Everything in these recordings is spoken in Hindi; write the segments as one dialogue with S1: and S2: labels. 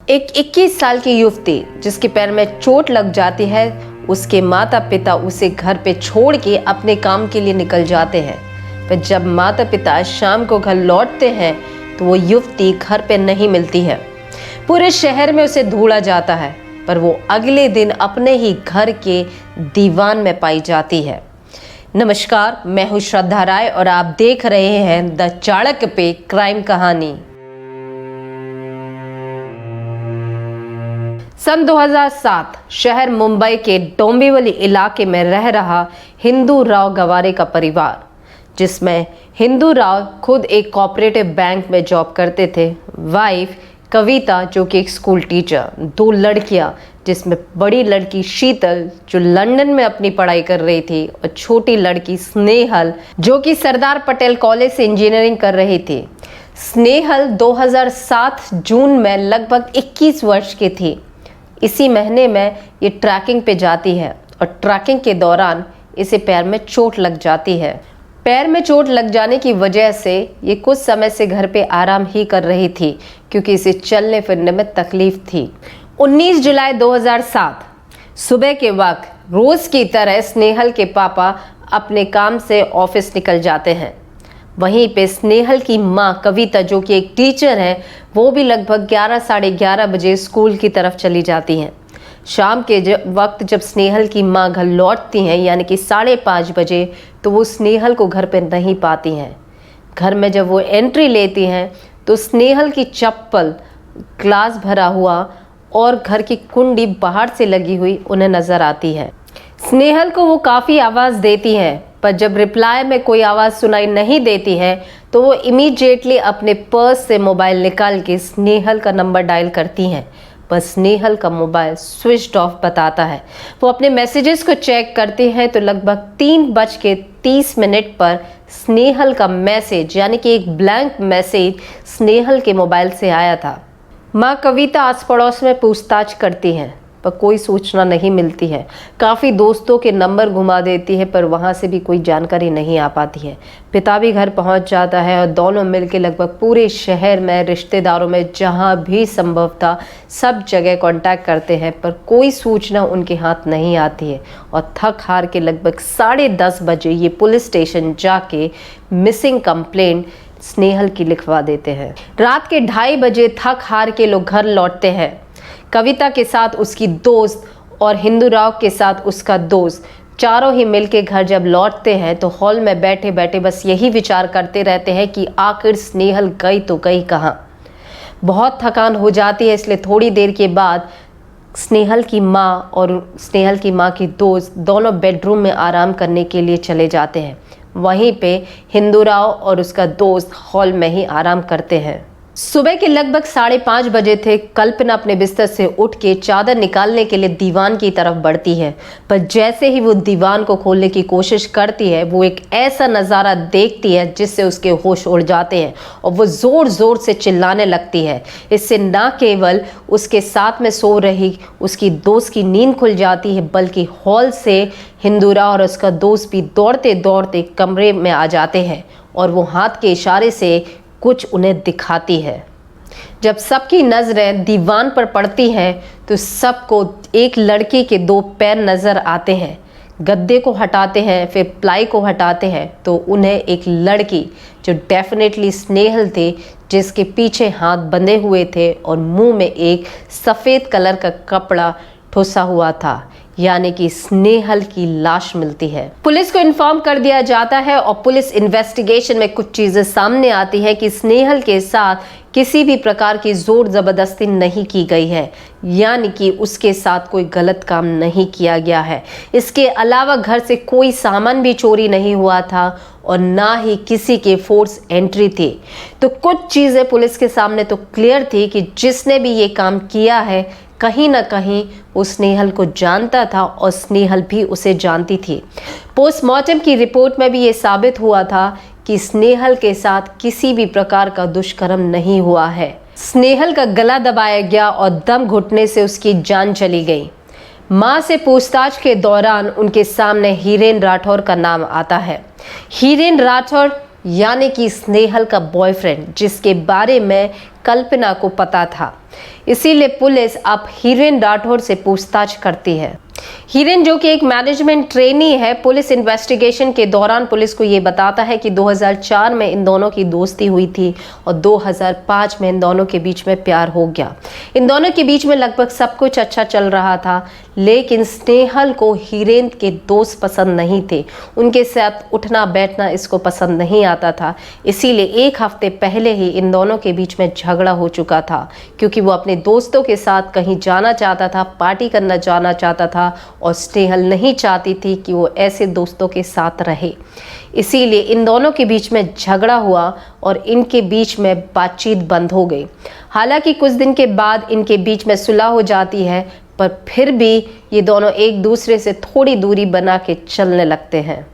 S1: एक 21 साल की युवती जिसके पैर में चोट लग जाती है, उसके माता पिता उसे घर पे छोड़ के अपने काम के लिए निकल जाते हैं। पर जब माता पिता शाम को घर लौटते हैं तो वो युवती घर पे नहीं मिलती है। पूरे शहर में उसे ढूंढा जाता है, पर वो अगले दिन अपने ही घर के दीवान में पाई जाती है। नमस्कार, मैं हूँ श्रद्धा राय और आप देख रहे हैं द चाणक्य पे क्राइम कहानी। सन 2007 शहर मुंबई के डोंबिवली इलाके में रह रहा हिंदू राव गवारे का परिवार, जिसमें हिंदू राव खुद एक कोऑपरेटिव बैंक में जॉब करते थे। वाइफ कविता जो कि एक स्कूल टीचर, दो लड़कियां जिसमें बड़ी लड़की शीतल जो लंदन में अपनी पढ़ाई कर रही थी और छोटी लड़की स्नेहल जो कि सरदार पटेल कॉलेज से इंजीनियरिंग कर रही थी। स्नेहल 2007 जून में लगभग 21 वर्ष की थी। इसी महीने में ये ट्रैकिंग पे जाती है और ट्रैकिंग के दौरान इसे पैर में चोट लग जाती है। पैर में चोट लग जाने की वजह से ये कुछ समय से घर पे आराम ही कर रही थी, क्योंकि इसे चलने फिरने में तकलीफ थी। 19 जुलाई 2007 सुबह के वक्त रोज की तरह स्नेहल के पापा अपने काम से ऑफिस निकल जाते हैं। वहीं पे स्नेहल की मां कविता जो कि एक टीचर है, वो भी लगभग 11 साढ़े 11 बजे स्कूल की तरफ चली जाती हैं। शाम के वक्त जब स्नेहल की मां घर लौटती हैं, यानी कि 5:30 बजे, तो वो स्नेहल को घर पे नहीं पाती हैं। घर में जब वो एंट्री लेती हैं तो स्नेहल की चप्पल, ग्लास भरा हुआ और घर की कुंडी बाहर से लगी हुई उन्हें नजर आती है। स्नेहल को वो काफ़ी आवाज़ देती हैं, पर जब रिप्लाई में कोई आवाज़ सुनाई नहीं देती है तो वो इमीडिएटली अपने पर्स से मोबाइल निकाल के स्नेहल का नंबर डायल करती हैं, पर स्नेहल का मोबाइल स्विच्ड ऑफ बताता है। वो अपने मैसेजेस को चेक करते हैं तो लगभग 3:30 पर स्नेहल का मैसेज, यानी कि एक ब्लैंक मैसेज स्नेहल के मोबाइल से आया था। माँ कविता आस पड़ोस में पूछताछ करती हैं, पर कोई सूचना नहीं मिलती है। काफ़ी दोस्तों के नंबर घुमा देती है, पर वहाँ से भी कोई जानकारी नहीं आ पाती है। पिता भी घर पहुँच जाता है और दोनों मिलकर लगभग पूरे शहर में, रिश्तेदारों में, जहाँ भी संभव था सब जगह कांटेक्ट करते हैं, पर कोई सूचना उनके हाथ नहीं आती है। और थक हार के लगभग 10:30 बजे ये पुलिस स्टेशन जाके मिसिंग कंप्लेंट स्नेहल की लिखवा देते हैं। रात के 2:30 बजे थक हार के लोग घर लौटते हैं। कविता के साथ उसकी दोस्त और हिंदू राव के साथ उसका दोस्त, चारों ही मिलके घर जब लौटते हैं तो हॉल में बैठे बैठे बस यही विचार करते रहते हैं कि आखिर स्नेहल गई तो गई कहाँ। बहुत थकान हो जाती है, इसलिए थोड़ी देर के बाद स्नेहल की माँ और स्नेहल की माँ की दोस्त दोनों बेडरूम में आराम करने के लिए चले जाते हैं। वहीं पे हिंदू राव और उसका दोस्त हॉल में ही आराम करते हैं। सुबह के लगभग 5:30 बजे थे। कल्पना अपने बिस्तर से उठ के चादर निकालने के लिए दीवान की तरफ बढ़ती है, पर जैसे ही वो दीवान को खोलने की कोशिश करती है, वो एक ऐसा नज़ारा देखती है जिससे उसके होश उड़ जाते हैं और वो ज़ोर ज़ोर से चिल्लाने लगती है। इससे ना केवल उसके साथ में सो रही उसकी दोस्त की नींद खुल जाती है, बल्कि हॉल से हिंदूरा और उसका दोस्त भी दौड़ते दौड़ते कमरे में आ जाते हैं और वो हाथ के इशारे से कुछ उन्हें दिखाती है। जब सबकी नज़रें दीवान पर पड़ती हैं तो सबको एक लड़के के 2 पैर नज़र आते हैं। गद्दे को हटाते हैं, फिर प्लाई को हटाते हैं तो उन्हें एक लड़की जो डेफिनेटली स्नेहल थे, जिसके पीछे हाथ बंधे हुए थे और मुंह में एक सफ़ेद कलर का कपड़ा ठुसा हुआ था, यानी कि स्नेहल की लाश मिलती है। पुलिस को इन्फॉर्म कर दिया जाता है और पुलिस इन्वेस्टिगेशन में कुछ चीजें सामने आती है कि स्नेहल के साथ किसी भी प्रकार की जोर जबरदस्ती नहीं की गई है, यानी कि उसके साथ कोई गलत काम नहीं किया गया है। इसके अलावा घर से कोई सामान भी चोरी नहीं हुआ था और ना ही किसी के फोर्स एंट्री थी। तो कुछ चीजें पुलिस के सामने तो क्लियर थी कि जिसने भी ये काम किया है कहीं ना कहीं वो स्नेहल को जानता था और स्नेहल भी उसे जानती थी। पोस्टमार्टम की रिपोर्ट में भी ये साबित हुआ था कि स्नेहल के साथ किसी भी प्रकार का दुष्कर्म नहीं हुआ है। स्नेहल का गला दबाया गया और दम घुटने से उसकी जान चली गई। मां से पूछताछ के दौरान उनके सामने हीरेन राठौर का नाम आता है। हीरेन राठौर यानी कि स्नेहल का बॉयफ्रेंड, जिसके बारे में कल्पना को पता था। इसीलिए पुलिस अब हीरेन राठौर से पूछताछ करती है। हीरेन, जो कि एक मैनेजमेंट ट्रेनी है, पुलिस इन्वेस्टिगेशन के दौरान पुलिस को ये बताता है कि 2004 में इन दोनों की दोस्ती हुई थी और 2005 में इन दोनों के बीच में प्यार हो गया। इन दोनों के बीच में लगभग सब कुछ अच्छा चल रहा था, लेकिन स्नेहल को हीरेन के दोस्त पसंद नहीं थे। उनके साथ उठना बैठना इसको पसंद नहीं आता था। इसीलिए एक हफ्ते पहले ही इन दोनों के बीच में झगड़ा हो चुका था, क्योंकि वो अपने दोस्तों के साथ कहीं जाना चाहता था, पार्टी करना जाना चाहता था और स्नेहल नहीं चाहती थी कि वो ऐसे दोस्तों के साथ रहे। इसीलिए इन दोनों के बीच में झगड़ा हुआ और इनके बीच में बातचीत बंद हो गई। हालांकि कुछ दिन के बाद इनके बीच में सुलह हो जाती है, पर फिर भी ये दोनों एक दूसरे से थोड़ी दूरी बना के चलने लगते हैं।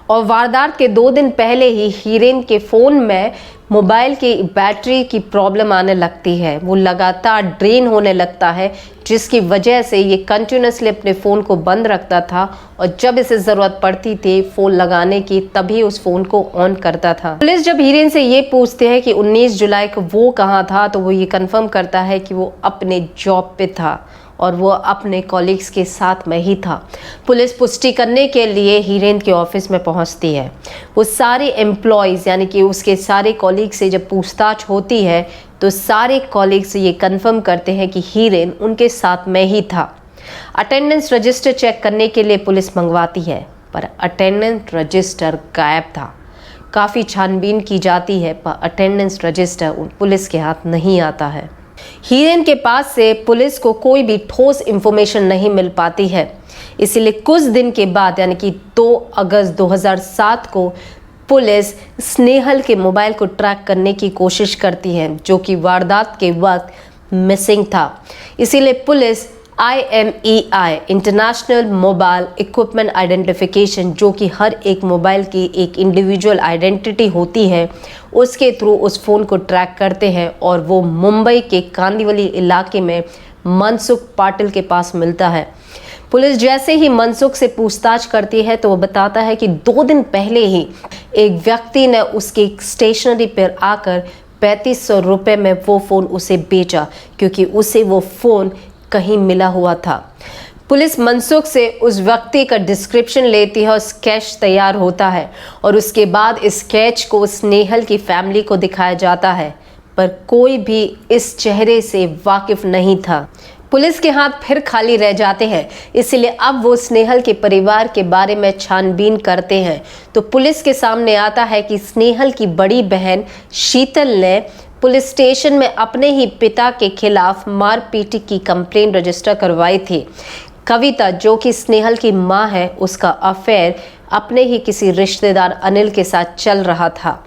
S1: और वारदात के 2 दिन पहले ही हीरेन के फ़ोन में मोबाइल की बैटरी की प्रॉब्लम आने लगती है। वो लगातार ड्रेन होने लगता है, जिसकी वजह से ये कंटिन्यूसली अपने फ़ोन को बंद रखता था और जब इसे ज़रूरत पड़ती थी फ़ोन लगाने की तभी उस फ़ोन को ऑन करता था। पुलिस जब हीरेन से ये पूछते हैं कि 19 जुलाई को वो कहाँ था, तो वो ये कंफर्म करता है कि वो अपने जॉब पे था और वो अपने कॉलीग्स के साथ में ही था। पुलिस पुष्टि करने के लिए हीरेन के ऑफिस में पहुंचती है। वो सारे एम्प्लॉयज़ यानी कि उसके सारे कॉलीग से जब पूछताछ होती है तो सारे कॉलीग्स ये कंफर्म करते हैं कि हीरेन उनके साथ में ही था। अटेंडेंस रजिस्टर चेक करने के लिए पुलिस मंगवाती है, पर अटेंडेंस रजिस्टर गायब था। काफ़ी छानबीन की जाती है, पर अटेंडेंस रजिस्टर पुलिस के हाथ नहीं आता है। हीरेन के पास से पुलिस को कोई भी ठोस इंफॉर्मेशन नहीं मिल पाती है। इसलिए कुछ दिन के बाद यानी कि 2 अगस्त 2007 को पुलिस स्नेहल के मोबाइल को ट्रैक करने की कोशिश करती है, जो कि वारदात के वक्त मिसिंग था। इसीलिए police IMEI international mobile equipment identification, जो कि हर एक मोबाइल की एक इंडिविजुअल आइडेंटिटी होती है, उसके थ्रू उस फ़ोन को ट्रैक करते हैं और वो मुंबई के कांदिवली इलाके में मनसुख पाटिल के पास मिलता है। पुलिस जैसे ही मनसुख से पूछताछ करती है तो वो बताता है कि 2 दिन पहले ही एक व्यक्ति ने उसकी स्टेशनरी पर आकर 3500 रुपये में वो फ़ोन उसे बेचा, क्योंकि उसे वो फ़ोन कहीं मिला हुआ था। पुलिस मनसुख से उस व्यक्ति का डिस्क्रिप्शन लेती है और स्केच तैयार होता है और उसके बाद इस स्केच को स्नेहल की फैमिली को दिखाया जाता है, पर कोई भी इस चेहरे से वाकिफ नहीं था। पुलिस के हाथ फिर खाली रह जाते हैं, इसलिए अब वो स्नेहल के परिवार के बारे में छानबीन करते हैं। तो पुलिस के सामने आता है कि स्नेहल की बड़ी बहन शीतल ने पुलिस स्टेशन में अपने ही पिता के खिलाफ मारपीट की कंप्लेंट रजिस्टर करवाई थी। कविता, जो कि स्नेहल की मां है, उसका अफेयर अपने ही किसी रिश्तेदार अनिल के साथ चल रहा था।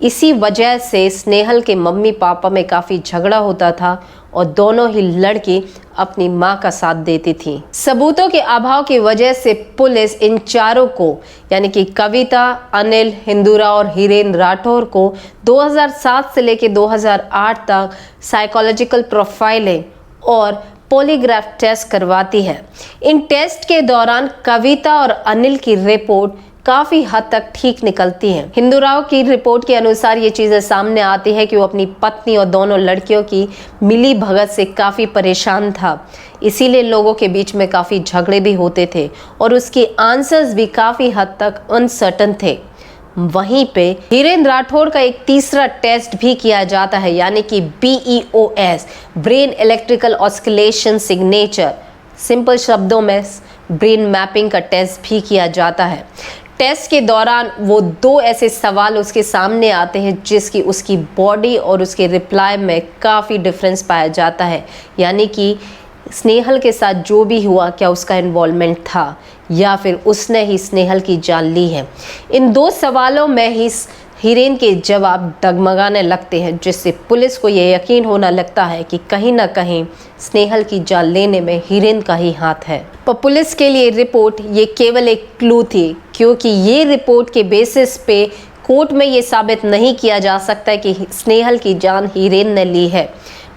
S1: इसी वजह से स्नेहल के मम्मी पापा में काफ़ी झगड़ा होता था और दोनों ही लड़की अपनी मां का साथ देती थी। सबूतों के अभाव की वजह से पुलिस इन चारों को यानी कि कविता, अनिल, हिंदूराव और हीरेन राठौर को 2007 से लेकर 2008 तक साइकोलॉजिकल प्रोफाइलिंग और पॉलीग्राफ टेस्ट करवाती है। इन टेस्ट के दौरान कविता और अनिल की रिपोर्ट काफ़ी हद तक ठीक निकलती है। हिंदूराव की रिपोर्ट के अनुसार ये चीज़ें सामने आती है कि वो अपनी पत्नी और दोनों लड़कियों की मिली भगत से काफ़ी परेशान था, इसीलिए लोगों के बीच में काफ़ी झगड़े भी होते थे और उसके आंसर्स भी काफ़ी हद तक अनसर्टन थे। वहीं पे हीरेन राठौर का एक तीसरा टेस्ट भी किया जाता है, यानी कि BEOS, brain electrical oscillation signature, simple शब्दों में ब्रेन मैपिंग का टेस्ट भी किया जाता है। टेस्ट के दौरान वो 2 ऐसे सवाल उसके सामने आते हैं जिसकी उसकी बॉडी और उसके रिप्लाई में काफ़ी डिफरेंस पाया जाता है, यानी कि स्नेहल के साथ जो भी हुआ क्या उसका इन्वॉल्वमेंट था या फिर उसने ही स्नेहल की जान ली है। इन 2 सवालों में ही हीरेन के जवाब डगमगाने लगते हैं, जिससे पुलिस को यह यकीन होने लगता है कि कहीं ना कहीं स्नेहल की जान लेने में हीरेन का ही हाथ है। पर पुलिस के लिए रिपोर्ट ये केवल एक क्लू थी, क्योंकि ये रिपोर्ट के बेसिस पे कोर्ट में ये साबित नहीं किया जा सकता कि स्नेहल की जान हीरेन ने ली है।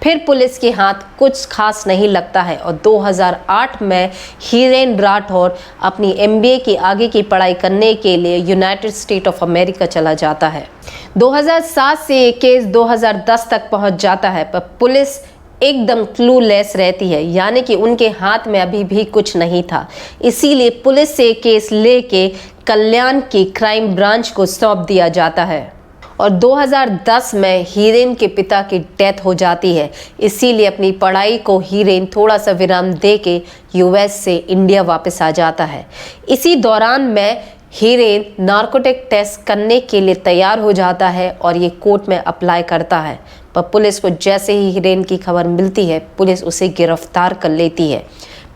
S1: फिर पुलिस के हाथ कुछ खास नहीं लगता है और 2008 में हीरेन राठौर अपनी MBA की आगे की पढ़ाई करने के लिए यूनाइटेड स्टेट ऑफ अमेरिका चला जाता है। 2007 से ये केस 2010 तक पहुंच जाता है, पर पुलिस एकदम क्लूलेस रहती है, यानी कि उनके हाथ में अभी भी कुछ नहीं था। इसीलिए पुलिस से केस लेके कल्याण की क्राइम ब्रांच को सौंप दिया जाता है और 2010 में हीरेन के पिता की डेथ हो जाती है। इसीलिए अपनी पढ़ाई को हीरेन थोड़ा सा विराम दे के यूएस से इंडिया वापस आ जाता है। इसी दौरान में हीरेन नार्कोटिक टेस्ट करने के लिए तैयार हो जाता है और ये कोर्ट में अप्लाई करता है, पर पुलिस को जैसे ही हीरेन की खबर मिलती है पुलिस उसे गिरफ्तार कर लेती है।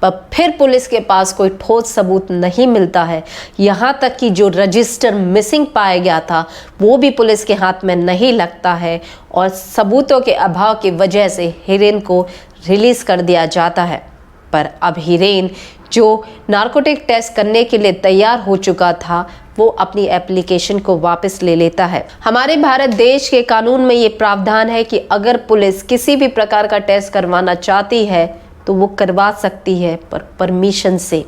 S1: पर फिर पुलिस के पास कोई ठोस सबूत नहीं मिलता है। यहाँ तक कि जो रजिस्टर मिसिंग पाया गया था वो भी पुलिस के हाथ में नहीं लगता है और सबूतों के अभाव की वजह से हीरेन को रिलीज कर दिया जाता है। पर अब हीरेन जो नार्कोटिक टेस्ट करने के लिए तैयार हो चुका था वो अपनी एप्लीकेशन को वापस ले लेता है। हमारे भारत देश के कानून में ये प्रावधान है कि अगर पुलिस किसी भी प्रकार का टेस्ट करवाना चाहती है तो वो करवा सकती है, पर परमिशन से,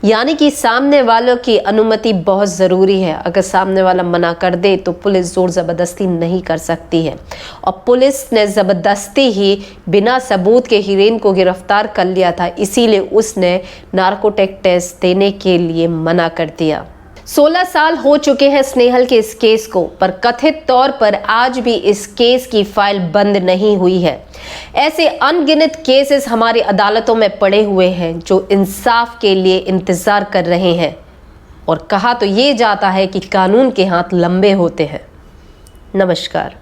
S1: यानी कि सामने वालों की अनुमति बहुत ज़रूरी है। अगर सामने वाला मना कर दे तो पुलिस जोर ज़बरदस्ती नहीं कर सकती है और पुलिस ने ज़बरदस्ती ही बिना सबूत के हीरेन को गिरफ्तार कर लिया था, इसीलिए उसने नार्कोटिक टेस्ट देने के लिए मना कर दिया। 16 साल हो चुके हैं स्नेहल के इस केस को, पर कथित तौर पर आज भी इस केस की फाइल बंद नहीं हुई है। ऐसे अनगिनत केसेस हमारी अदालतों में पड़े हुए हैं जो इंसाफ के लिए इंतजार कर रहे हैं और कहा तो ये जाता है कि कानून के हाथ लंबे होते हैं। नमस्कार।